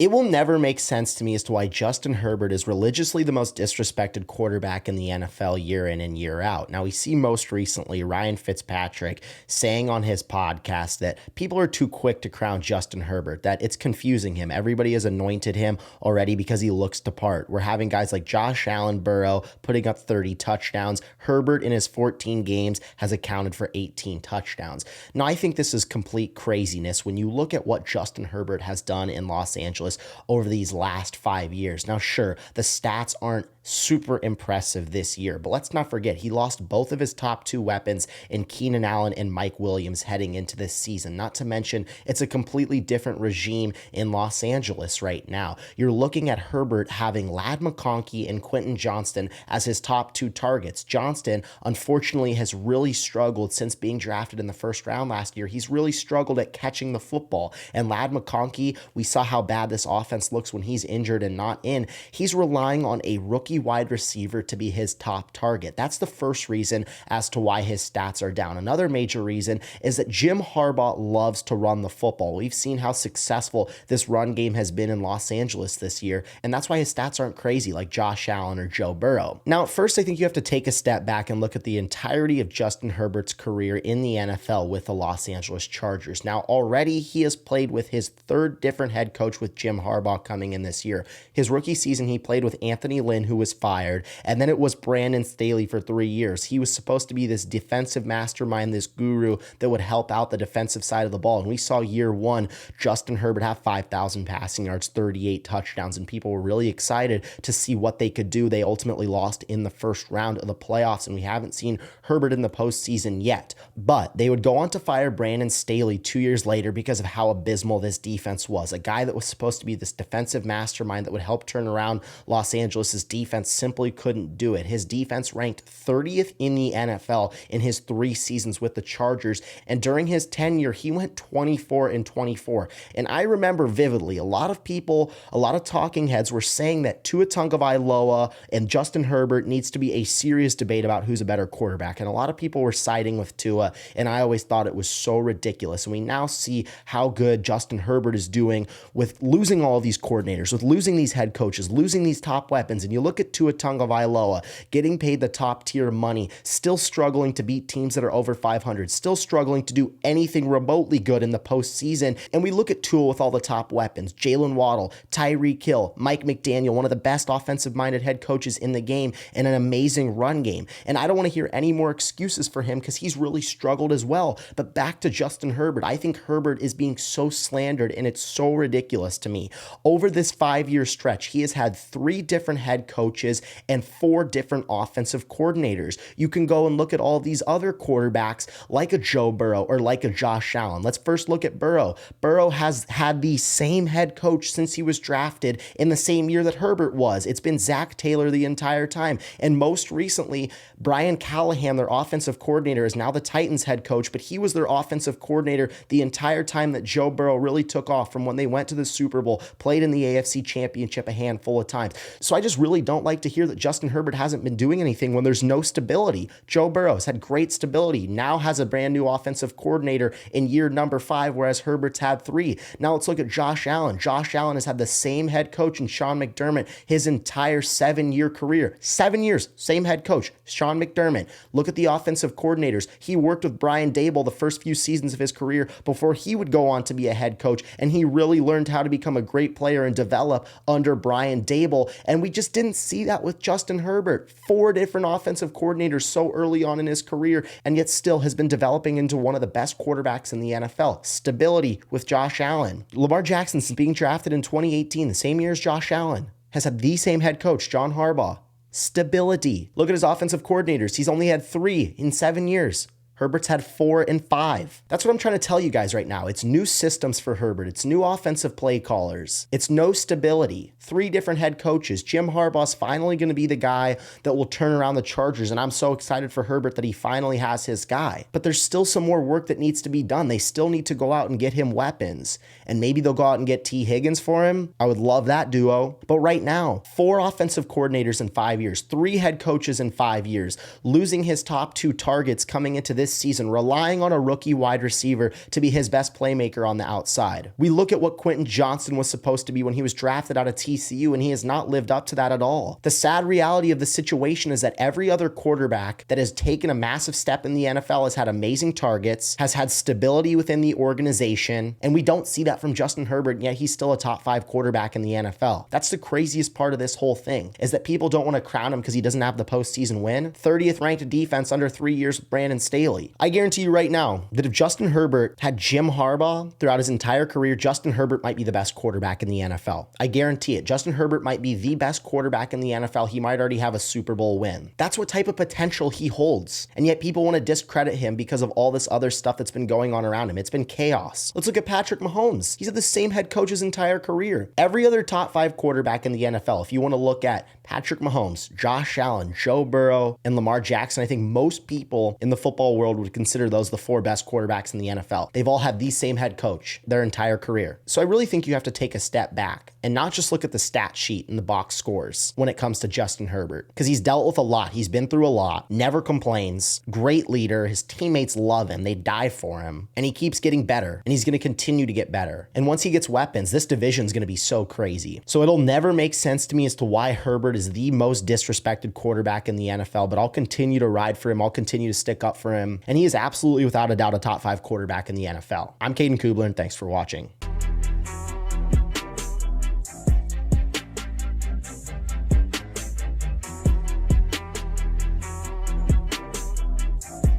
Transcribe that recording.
It will never make sense to me as to why Justin Herbert is religiously the most disrespected quarterback in the NFL year in and year out. Now, we see most recently Ryan Fitzpatrick saying on his podcast that people are too quick to crown Justin Herbert, that it's confusing him. Everybody has anointed him already because he looks the part. We're having guys like Josh Allen, Burrow putting up 30 touchdowns. Herbert in his 14 games has accounted for 18 touchdowns. Now, I think this is complete craziness when you look at what Justin Herbert has done in Los Angeles over these last 5 years. Now, sure, the stats aren't super impressive this year, but let's not forget he lost both of his top two weapons in Keenan Allen and Mike Williams heading into this season. Not to mention, it's a completely different regime in Los Angeles right now. You're looking at Herbert having Ladd McConkey and Quentin Johnston as his top two targets. Johnston, unfortunately, has really struggled since being drafted in the first round last year. He's really struggled at catching the football. And Ladd McConkey, we saw how bad this offense looks when he's injured and not in. He's relying on a rookie wide receiver to be his top target. That's the first reason as to why his stats are down. Another major reason is that Jim Harbaugh loves to run the football. We've seen how successful this run game has been in Los Angeles this year, and that's why his stats aren't crazy like Josh Allen or Joe Burrow. Now, at first, I think you have to take a step back and look at the entirety of Justin Herbert's career in the NFL with the Los Angeles Chargers. Now, already he has played with his third different head coach with Jim Harbaugh coming in this year. His rookie season, he played with Anthony Lynn, who was fired, and then it was Brandon Staley for 3 years. He was supposed to be this defensive mastermind, this guru that would help out the defensive side of the ball. And we saw year one, Justin Herbert have 5,000 passing yards, 38 touchdowns, and people were really excited to see what they could do. They ultimately lost in the first round of the playoffs, and we haven't seen Herbert in the postseason yet. But they would go on to fire Brandon Staley 2 years later because of how abysmal this defense was. A guy that was supposed to be this defensive mastermind that would help turn around Los Angeles' defense simply couldn't do it. His defense ranked 30th in the NFL in his 3 seasons with the Chargers, and during his tenure, he went 24-24. And I remember vividly, a lot of people, a lot of talking heads were saying that Tua Tagovailoa and Justin Herbert needs to be a serious debate about who's a better quarterback. And a lot of people were siding with Tua, and I always thought it was so ridiculous. And we now see how good Justin Herbert is doing with losing all of these coordinators, with losing these head coaches, losing these top weapons. And you look at Tua Tagovailoa getting paid the top tier money, still struggling to beat teams that are over 500, still struggling to do anything remotely good in the postseason. And we look at Tua with all the top weapons, Jalen Waddle, Tyreek Hill, Mike McDaniel, one of the best offensive-minded head coaches in the game, and an amazing run game. And I don't want to hear any more excuses for him because he's really struggled as well. But back to Justin Herbert, I think Herbert is being so slandered, and it's so ridiculous to me. Over this 5-year stretch, he has had 3 different head coaches and 4 different offensive coordinators. You can go and look at all these other quarterbacks like a Joe Burrow or like a Josh Allen. Let's first look at Burrow. Burrow has had the same head coach since he was drafted in the same year that Herbert was. It's been Zach Taylor the entire time. And most recently, Brian Callahan, their offensive coordinator, is now the Titans head coach, but he was their offensive coordinator the entire time that Joe Burrow really took off from when they went to the Super Bowl, played in the AFC Championship a handful of times. So I just really don't like to hear that Justin Herbert hasn't been doing anything when there's no stability. Joe Burrow has had great stability, now has a brand new offensive coordinator in year number 5, whereas Herbert's had 3. Now let's look at Josh Allen. Josh Allen has had the same head coach in Sean McDermott his entire 7-year career. 7 years, same head coach, Sean McDermott. Look at the offensive coordinators. He worked with Brian Daboll the first few seasons of his career before he would go on to be a head coach, and he really learned how to become a great player and develop under Brian Daboll, and we just didn't see that with Justin Herbert. 4 different offensive coordinators so early on in his career, and yet still has been developing into one of the best quarterbacks in the NFL. Stability with Josh Allen. Lamar Jackson, since being drafted in 2018, the same year as Josh Allen, has had the same head coach, John Harbaugh. Stability. Look at his offensive coordinators. He's only had 3 in 7 years. Herbert's had 4 and 5. That's what I'm trying to tell you guys right now. It's new systems for Herbert. It's new offensive play callers. It's no stability. 3 different head coaches. Jim Harbaugh's finally going to be the guy that will turn around the Chargers, and I'm so excited for Herbert that he finally has his guy. But there's still some more work that needs to be done. They still need to go out and get him weapons, and maybe they'll go out and get T. Higgins for him. I would love that duo. But right now, 4 offensive coordinators in 5 years, 3 head coaches in 5 years, losing his top 2 targets coming into this this season, relying on a rookie wide receiver to be his best playmaker on the outside. We look at what Quentin Johnston was supposed to be when he was drafted out of TCU, and he has not lived up to that at all. The sad reality of the situation is that every other quarterback that has taken a massive step in the NFL has had amazing targets, has had stability within the organization, and we don't see that from Justin Herbert, and yet he's still a top 5 quarterback in the NFL. That's the craziest part of this whole thing, is that people don't want to crown him because he doesn't have the postseason win. 30th ranked defense under 3 years with Brandon Staley. I guarantee you right now that if Justin Herbert had Jim Harbaugh throughout his entire career, Justin Herbert might be the best quarterback in the NFL. I guarantee it. Justin Herbert might be the best quarterback in the NFL. He might already have a Super Bowl win. That's what type of potential he holds. And yet people want to discredit him because of all this other stuff that's been going on around him. It's been chaos. Let's look at Patrick Mahomes. He's had the same head coach his entire career. Every other top 5 quarterback in the NFL, if you want to look at Patrick Mahomes, Josh Allen, Joe Burrow, and Lamar Jackson, I think most people in the football world would consider those the 4 best quarterbacks in the NFL. They've all had the same head coach their entire career. So I really think you have to take a step back and not just look at the stat sheet and the box scores when it comes to Justin Herbert, because he's dealt with a lot. He's been through a lot, never complains, great leader. His teammates love him. They die for him, and he keeps getting better, and he's going to continue to get better. And once he gets weapons, this division is going to be so crazy. So it'll never make sense to me as to why Herbert is the most disrespected quarterback in the NFL, but I'll continue to ride for him. I'll continue to stick up for him. And he is absolutely, without a doubt, a top 5 quarterback in the NFL. I'm Caden Kubler, and thanks for watching.